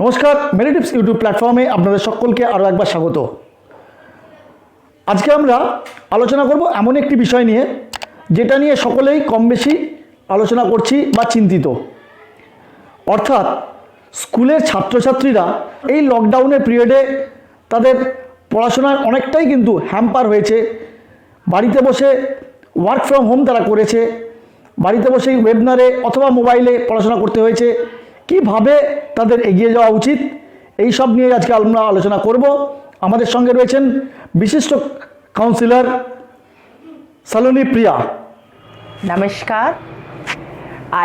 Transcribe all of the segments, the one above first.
নমস্কার, Mary tips YouTube প্ল্যাটফর্মে আপনাদের সকলকে আরও একবার স্বাগত। আজকে আমরা আলোচনা করব এমন একটি বিষয় নিয়ে যেটা নিয়ে সকলেই কম বেশি আলোচনা করছি বা চিন্তিত। অর্থাৎ স্কুলের ছাত্রছাত্রীরা এই লকডাউনের পিরিয়ডে তাদের পড়াশোনার অনেকটাই কিন্তু হ্যাম্পার হয়েছে। বাড়িতে বসে ওয়ার্ক ফ্রম হোম তারা করেছে, বাড়িতে বসেই ওয়েবনারে অথবা মোবাইলে পড়াশোনা করতে হয়েছে। কিভাবে তাদের এগিয়ে যাওয়া উচিত, এই সব নিয়ে আজকে আমরা আলোচনা করব। আমাদের সঙ্গে রয়েছেন বিশিষ্ট councillor Saloni Priya. Namaskar,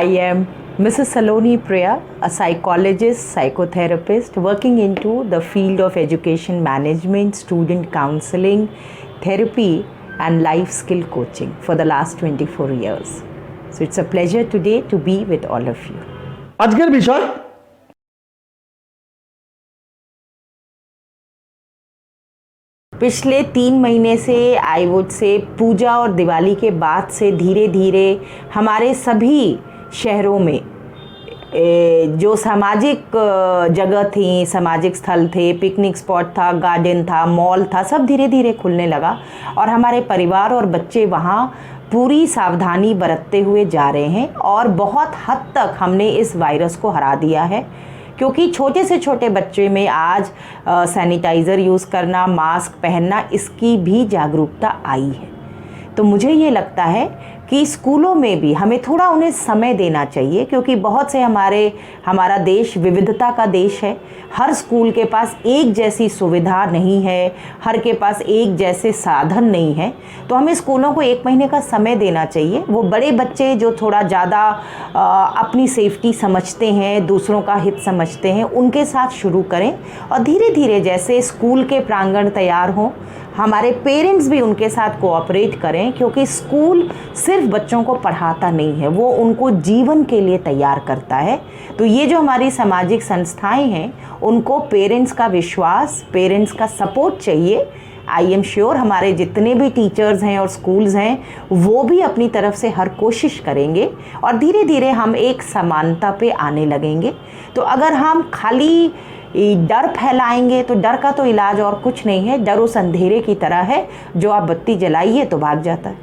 I am Mrs. Saloni Priya, a psychologist, psychotherapist working into the field of education management, student counseling, therapy and life skill coaching for the last 24 years. So it's a pleasure today to be with all of you. আজকের বিষয় पिछले 3 महीने से I would say पूजा और दिवाली के बाद से धीरे धीरे हमारे सभी शहरों में जो सामाजिक जगह थी, सामाजिक स्थल थे, पिकनिक स्पॉट था, गार्डन था, मॉल था, सब धीरे धीरे खुलने लगा और हमारे परिवार और बच्चे वहाँ पूरी सावधानी बरतते हुए जा रहे हैं और बहुत हद तक हमने इस वायरस को हरा दिया है। क्योंकि छोटे से छोटे बच्चे में आज सैनिटाइज़र यूज़ करना, मास्क पहनना, इसकी भी जागरूकता आई है। तो मुझे ये लगता है कि स्कूलों में भी हमें थोड़ा उन्हें समय देना चाहिए, क्योंकि बहुत से हमारा देश विविधता का देश है। हर स्कूल के पास एक जैसी सुविधा नहीं है, हर के पास एक जैसे साधन नहीं है। तो हमें स्कूलों को 1 महीने का समय देना चाहिए। वो बड़े बच्चे जो थोड़ा ज़्यादा अपनी सेफ्टी समझते हैं, दूसरों का हित समझते हैं, उनके साथ शुरू करें और धीरे धीरे जैसे स्कूल के प्रांगण तैयार हों, हमारे पेरेंट्स भी उनके साथ कोऑपरेट करें, क्योंकि स्कूल सिर्फ बच्चों को पढ़ाता नहीं है, वो उनको जीवन के लिए तैयार करता है। तो ये जो हमारी सामाजिक संस्थाएं हैं, उनको पेरेंट्स का विश्वास, पेरेंट्स का सपोर्ट चाहिए। आई एम श्योर हमारे जितने भी टीचर्स हैं और स्कूल्स हैं, वो भी अपनी तरफ से हर कोशिश करेंगे और धीरे धीरे हम एक समानता पे आने लगेंगे। तो अगर हम खाली डर फैलाएंगे तो डर का तो इलाज और कुछ नहीं है। डर उस अंधेरे की तरह है जो आप बत्ती जलाइए तो भाग जाता है।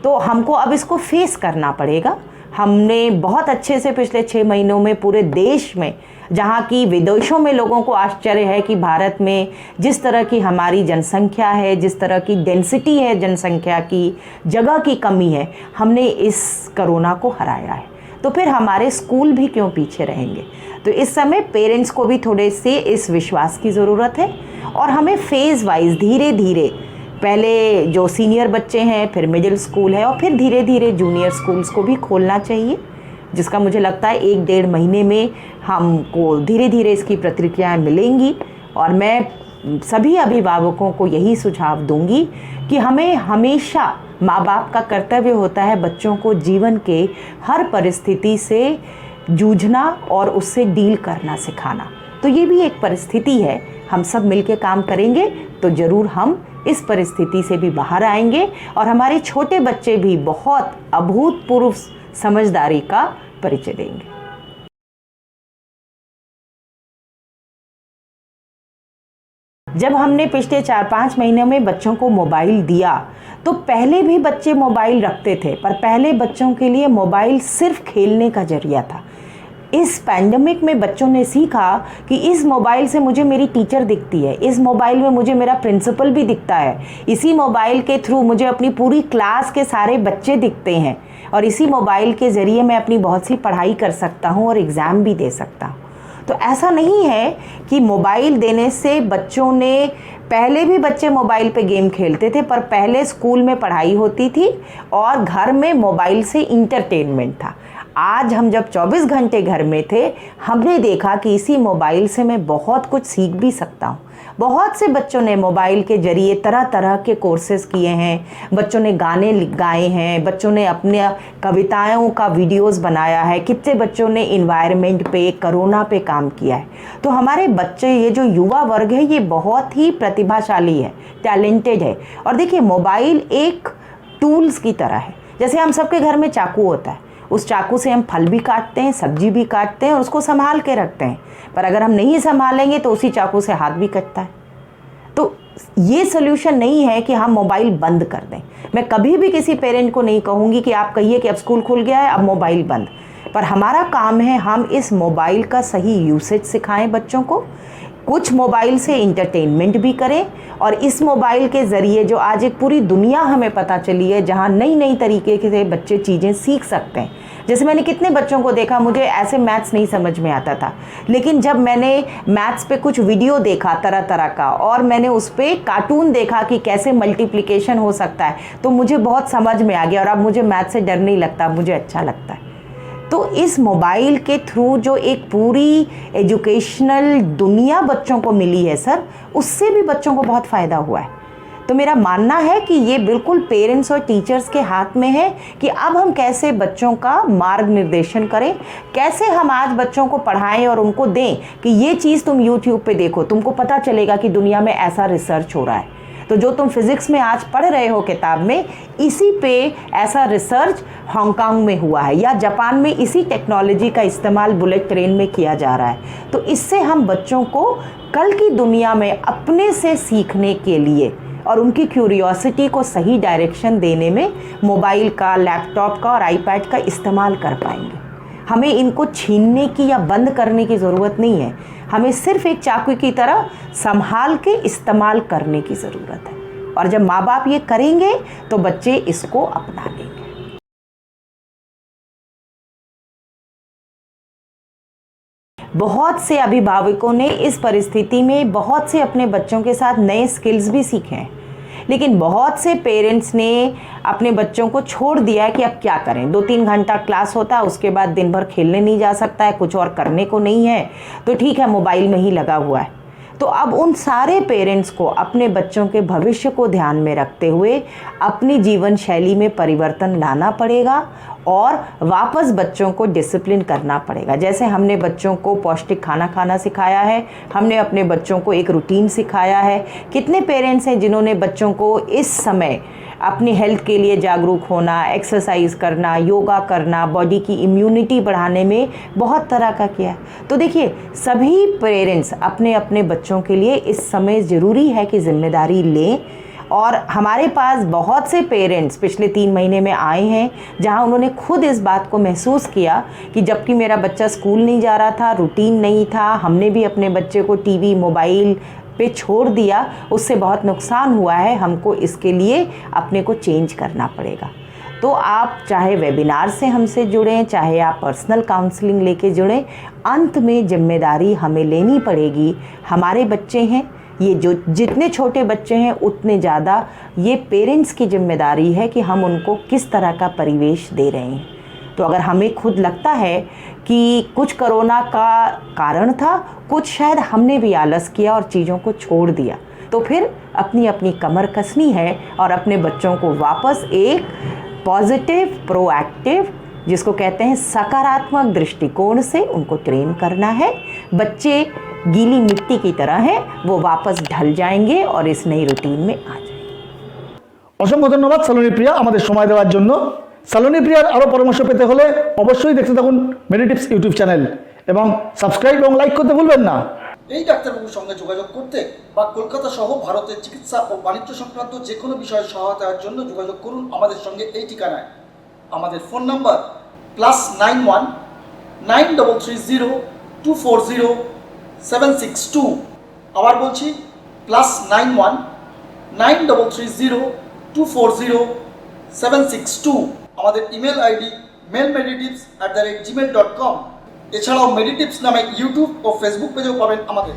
तो हमको अब इसको फेस करना पड़ेगा। हमने बहुत अच्छे से पिछले 6 महीनों में पूरे देश में, जहाँ की विदेशों में लोगों को आश्चर्य है कि भारत में जिस तरह की हमारी जनसंख्या है, जिस तरह की डेंसिटी है जनसंख्या की, जगह की कमी है, हमने इस कोरोना को हराया है। तो फिर हमारे स्कूल भी क्यों पीछे रहेंगे। तो इस समय पेरेंट्स को भी थोड़े से इस विश्वास की ज़रूरत है और हमें फेज़ वाइज धीरे धीरे, पहले जो सीनियर बच्चे हैं, फिर मिडिल स्कूल है और फिर धीरे धीरे जूनियर स्कूल्स को भी खोलना चाहिए, जिसका मुझे लगता है 1-1.5 महीने में हमको धीरे धीरे इसकी प्रतिक्रियाएँ मिलेंगी। और मैं सभी अभिभावकों को यही सुझाव दूंगी कि हमें हमेशा, माँ बाप का कर्तव्य होता है बच्चों को जीवन के हर परिस्थिति से जूझना और उससे डील करना सिखाना। तो ये भी एक परिस्थिति है, हम सब मिलके काम करेंगे तो ज़रूर हम इस परिस्थिति से भी बाहर आएंगे और हमारे छोटे बच्चे भी बहुत अभूतपूर्व समझदारी का परिचय देंगे। जब हमने पिछले 4-5 महीनों में बच्चों को मोबाइल दिया, तो पहले भी बच्चे मोबाइल रखते थे, पर पहले बच्चों के लिए मोबाइल सिर्फ खेलने का जरिया था। इस पैंडमिक में बच्चों ने सीखा कि इस मोबाइल से मुझे मेरी टीचर दिखती है, इस मोबाइल में मुझे मेरा प्रिंसिपल भी दिखता है, इसी मोबाइल के थ्रू मुझे अपनी पूरी क्लास के सारे बच्चे दिखते हैं और इसी मोबाइल के ज़रिए मैं अपनी बहुत सी पढ़ाई कर सकता हूँ और एग्ज़ाम भी दे सकता हूँ। तो ऐसा नहीं है कि मोबाइल देने से बच्चों ने, पहले भी बच्चे मोबाइल पे गेम खेलते थे, पर पहले स्कूल में पढ़ाई होती थी और घर में मोबाइल से इंटरटेनमेंट था। आज हम जब 24 घंटे घर में थे, हमने देखा कि इसी मोबाइल से मैं बहुत कुछ सीख भी सकता हूँ। बहुत से बच्चों ने मोबाइल के ज़रिए तरह तरह के कोर्सेज़ किए हैं, बच्चों ने गाने गाए हैं, बच्चों ने अपने कविताओं का वीडियोस बनाया है, कितने बच्चों ने इन्वायरमेंट पे, कोरोना पे काम किया है। तो हमारे बच्चे, ये जो युवा वर्ग है, ये बहुत ही प्रतिभाशाली है, टैलेंटेड है। और देखिए, मोबाइल एक टूल्स की तरह है। जैसे हम सबके घर में चाकू होता है, उस चाकू से हम फल भी काटते हैं, सब्जी भी काटते हैं और उसको संभाल के रखते हैं, पर अगर हम नहीं संभालेंगे तो उसी चाकू से हाथ भी कटता है। तो ये सोल्यूशन नहीं है कि हम मोबाइल बंद कर दें। मैं कभी भी किसी पेरेंट को नहीं कहूँगी कि आप कहिए कि अब स्कूल खुल गया है, अब मोबाइल बंद, पर हमारा काम है हम इस मोबाइल का सही यूसेज सिखाएं बच्चों को, कुछ मोबाइल से इंटरटेनमेंट भी करें, और इस मोबाइल के ज़रिए जो आज एक पूरी दुनिया हमें पता चली है जहाँ नई नई तरीके से बच्चे चीज़ें सीख सकते हैं। जैसे मैंने कितने बच्चों को देखा, मुझे ऐसे मैथ्स नहीं समझ में आता था, लेकिन जब मैंने मैथ्स पे कुछ वीडियो देखा तरह तरह का और मैंने उस पर कार्टून देखा कि कैसे मल्टीप्लिकेशन हो सकता है, तो मुझे बहुत समझ में आ गया और अब मुझे मैथ से डर नहीं लगता, मुझे अच्छा लगता है। तो इस मोबाइल के थ्रू जो एक पूरी एजुकेशनल दुनिया बच्चों को मिली है सर, उससे भी बच्चों को बहुत फ़ायदा हुआ है। तो मेरा मानना है कि ये बिल्कुल पेरेंट्स और टीचर्स के हाथ में है कि अब हम कैसे बच्चों का मार्ग निर्देशन करें, कैसे हम आज बच्चों को पढ़ाएं और उनको दें कि ये चीज़ तुम यूट्यूब पे देखो, तुमको पता चलेगा कि दुनिया में ऐसा रिसर्च हो रहा है। तो जो तुम फिज़िक्स में आज पढ़ रहे हो किताब में, इसी पे ऐसा रिसर्च हांगकांग में हुआ है या जापान में इसी टेक्नोलॉजी का इस्तेमाल बुलेट ट्रेन में किया जा रहा है। तो इससे हम बच्चों को कल की दुनिया में अपने से सीखने के लिए और उनकी क्यूरियोसिटी को सही डायरेक्शन देने में मोबाइल का, लैपटॉप का और आईपैड का इस्तेमाल कर पाएंगे। हमें इनको छीनने की या बंद करने की ज़रूरत नहीं है, हमें सिर्फ एक चाकू की तरह संभाल के इस्तेमाल करने की ज़रूरत है, और जब माँ बाप ये करेंगे तो बच्चे इसको अपना लेंगे। बहुत से अभिभावकों ने इस परिस्थिति में बहुत से अपने बच्चों के साथ नए स्किल्स भी सीखे हैं, लेकिन बहुत से पेरेंट्स ने अपने बच्चों को छोड़ दिया है कि अब क्या करें, 2-3 घंटा क्लास होता है, उसके बाद दिन भर खेलने नहीं जा सकता है, कुछ और करने को नहीं है, तो ठीक है मोबाइल में ही लगा हुआ है। तो अब उन सारे पेरेंट्स को अपने बच्चों के भविष्य को ध्यान में रखते हुए अपनी जीवन शैली में परिवर्तन लाना पड़ेगा और वापस बच्चों को डिसिप्लिन करना पड़ेगा। जैसे हमने बच्चों को पौष्टिक खाना खाना सिखाया है, हमने अपने बच्चों को एक रूटीन सिखाया है। कितने पेरेंट्स हैं जिन्होंने बच्चों को इस समय अपनी हेल्थ के लिए जागरूक होना, एक्सरसाइज करना, योगा करना, बॉडी की इम्यूनिटी बढ़ाने में बहुत तरह का किया। तो देखिए, सभी पेरेंट्स अपने अपने बच्चों के लिए इस समय ज़रूरी है कि जिम्मेदारी लें, और हमारे पास बहुत से पेरेंट्स पिछले 3 महीने में आए हैं जहां उन्होंने खुद इस बात को महसूस किया कि जबकि मेरा बच्चा स्कूल नहीं जा रहा था, रूटीन नहीं था, हमने भी अपने बच्चे को टीवी, मोबाइल पे छोड़ दिया, उससे बहुत नुकसान हुआ है, हमको इसके लिए अपने को चेंज करना पड़ेगा। तो आप चाहे वेबिनार से हमसे जुड़ें, चाहे आप पर्सनल काउंसलिंग लेके जुड़ें, अंत में जिम्मेदारी हमें लेनी पड़ेगी। हमारे बच्चे हैं, ये जो जितने छोटे बच्चे हैं उतने ज़्यादा ये पेरेंट्स की जिम्मेदारी है कि हम उनको किस तरह का परिवेश दे रहे हैं। तो अगर हमें खुद लगता है कि कुछ कोरोना का कारण था, कुछ शायद हमने भी आलस किया और चीज़ों को छोड़ दिया, तो फिर अपनी अपनी कमर कसनी है और अपने बच्चों को वापस एक पॉजिटिव, प्रोएक्टिव, जिसको कहते हैं सकारात्मक दृष्टिकोण से उनको ट्रेन करना है। बच्चे गीली मिट्टी की तरह हैं, वो वापस ढल जाएंगे और इस नई रूटीन में आ जाएंगे। অসংখ্য ধন্যবাদ সালোনী প্রিয়া আমাদের সময় দেওয়ার জন্য। সালোনী প্রিয়ার আরও পরামর্শ পেতে হলে অবশ্যই দেখতে থাকুন মেডিটিপস ইউটিউব চ্যানেল এবং সাবস্ক্রাইব এবং লাইক করতে ভুলবেন না। এই ডাক্তারবাবুর সঙ্গে যোগাযোগ করতে বা কলকাতা সহ ভারতের চিকিৎসা ও বাণিজ্য সংক্রান্ত যে কোনো বিষয়ে সহায়তার জন্য যোগাযোগ করুন আমাদের সঙ্গে এই ঠিকানায়। আমাদের ফোন নাম্বার +91 9330 240 762। আবার বলছি +91 9330 240 762। আমাদের ইমেল আইডি mailmeditips@gmail.com। এছাড়াও মেডিটিপস নামে ইউটিউব ও ফেসবুক পেজেও পাবেন আমাদের।